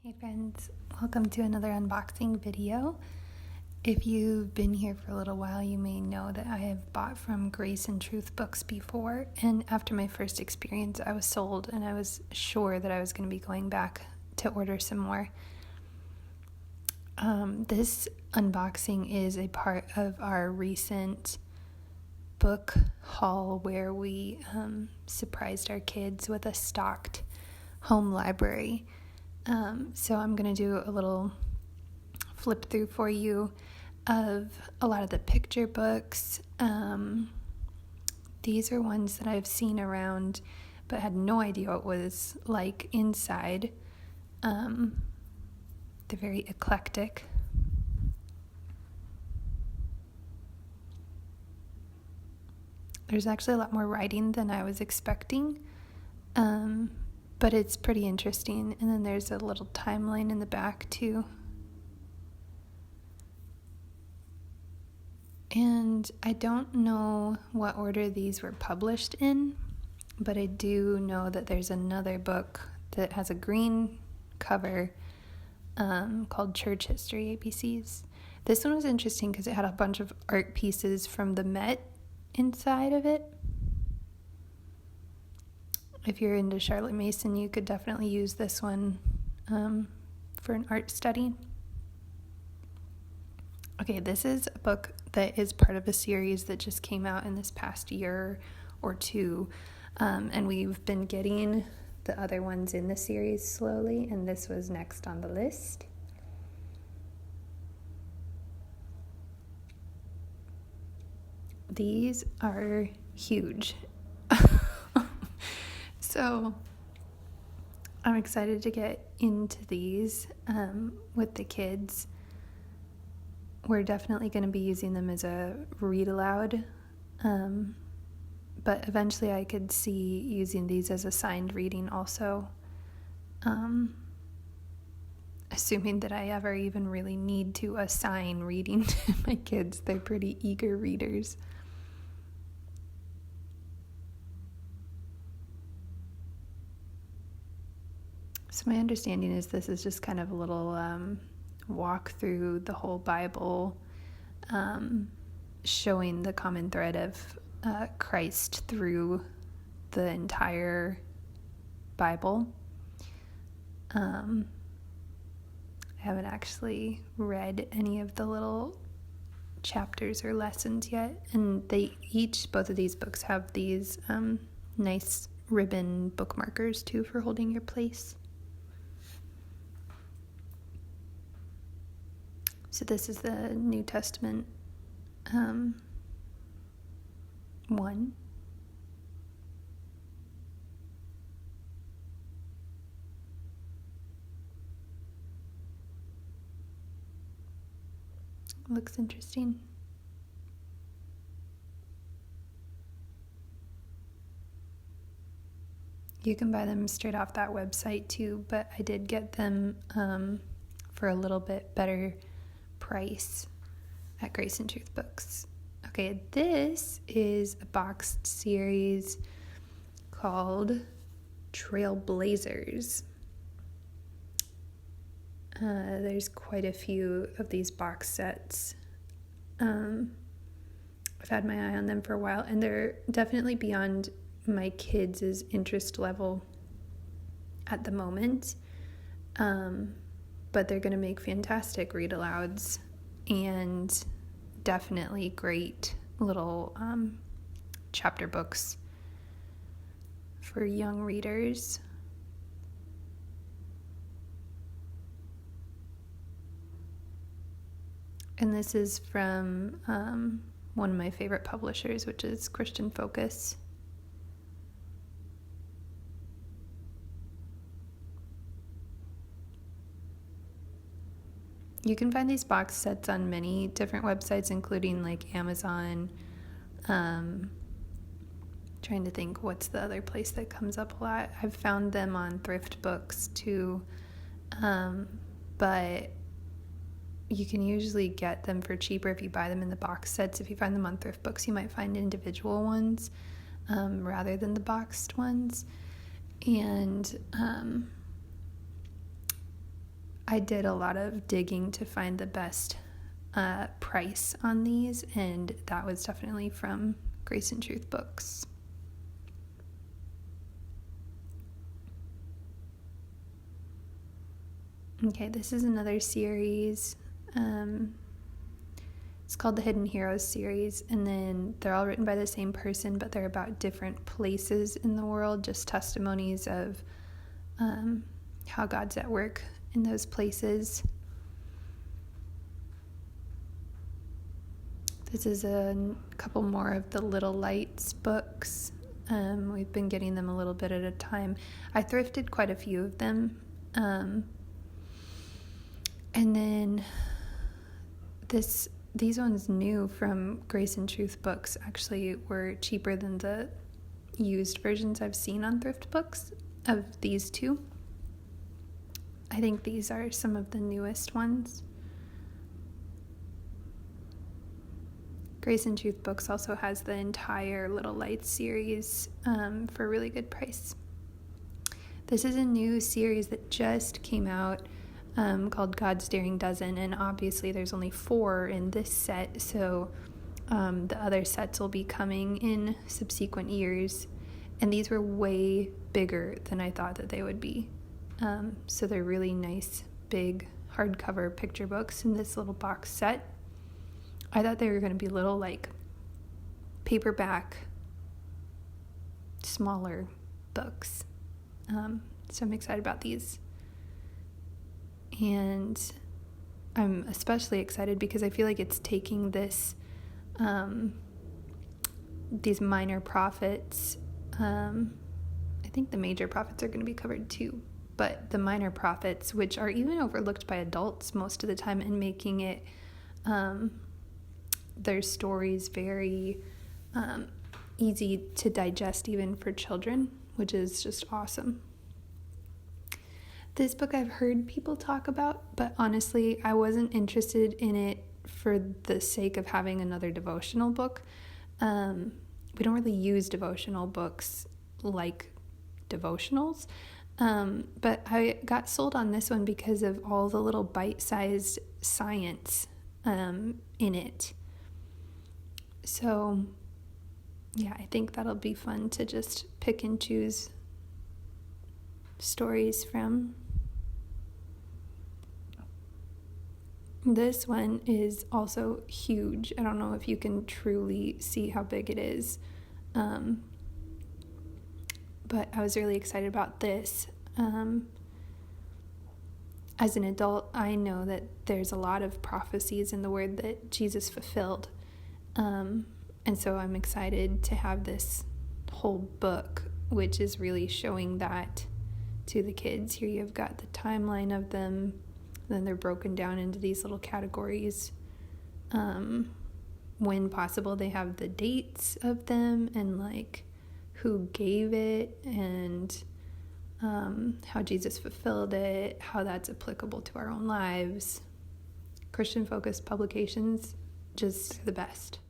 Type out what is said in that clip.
Hey friends, welcome to another unboxing video. If you've been here for a little while, you may know that I have bought from Grace and Truth books before, and after my first experience I was sold and I was sure that I was going to be going back to order some more. This unboxing is a part of our recent book haul where we surprised our kids with a stocked home library. So I'm going to do a little flip through for you of a lot of the picture books. These are ones that I've seen around but had no idea what it was like inside. They're very eclectic. There's actually a lot more writing than I was expecting. But it's pretty interesting. And then there's a little timeline in the back too. And I don't know what order these were published in, but I do know that there's another book that has a green cover called Church History ABCs. This one was interesting because it had a bunch of art pieces from the Met inside of it. If you're into Charlotte Mason, you could definitely use this one for an art study. Okay, this is a book that is part of a series that just came out in this past year or two, and we've been getting the other ones in the series slowly, and this was next on the list. These are huge. So I'm excited to get into these with the kids. We're definitely going to be using them as a read aloud, but eventually I could see using these as assigned reading also, assuming that I ever even really need to assign reading to my kids. They're pretty eager readers. So my understanding is this is just kind of a little walk through the whole Bible, showing the common thread of Christ through the entire Bible. I haven't actually read any of the little chapters or lessons yet, and both of these books have these nice ribbon bookmarkers too for holding your place. So this is the New Testament one. Looks interesting. You can buy them straight off that website too, but I did get them for a little bit better price at Grace and Truth Books. Okay, this is a boxed series called Trailblazers. There's quite a few of these box sets. I've had my eye on them for a while, and they're definitely beyond my kids' interest level at the moment. But they're going to make fantastic read-alouds and definitely great little chapter books for young readers. And this is from one of my favorite publishers, which is Christian Focus. You can find these box sets on many different websites, including like Amazon. Trying to think what's the other place that comes up a lot. I've found them on thrift books too, but you can usually get them for cheaper if you buy them in the box sets. If you find them on thrift books, you might find individual ones rather than the boxed ones. And I did a lot of digging to find the best price on these, and that was definitely from Grace and Truth Books. Okay, this is another series. It's called the Hidden Heroes series, and then they're all written by the same person, but they're about different places in the world, just testimonies of how God's at work in those places. This is a couple more of the Little Lights books. We've been getting them a little bit at a time. I thrifted quite a few of them. And then these ones new from Grace and Truth Books actually were cheaper than the used versions I've seen on thrift books of these two. I think these are some of the newest ones. Grace and Truth Books also has the entire Little Lights series for a really good price. This is a new series that just came out called God's Daring Dozen, and obviously there's only 4 in this set, so the other sets will be coming in subsequent years, and these were way bigger than I thought that they would be. So they're really nice, big hardcover picture books in this little box set. I thought they were going to be little, like, paperback, smaller books. So I'm excited about these. And I'm especially excited because I feel like it's taking this, these minor prophets. I think the major prophets are going to be covered too, but the minor prophets, which are even overlooked by adults most of the time, and making it their stories very easy to digest even for children, which is just awesome. This book I've heard people talk about, but honestly, I wasn't interested in it for the sake of having another devotional book. We don't really use devotional books like devotionals, but I got sold on this one because of all the little bite-sized science in it. So, yeah, I think that'll be fun to just pick and choose stories from. This one is also huge. I don't know if you can truly see how big it is, but I was really excited about this. As an adult, I know that there's a lot of prophecies in the Word that Jesus fulfilled, and so I'm excited to have this whole book, which is really showing that to the kids. Here you've got the timeline of them, then they're broken down into these little categories. When possible, they have the dates of them and like who gave it and how Jesus fulfilled it, how that's applicable to our own lives. Christian-focused publications, just the best.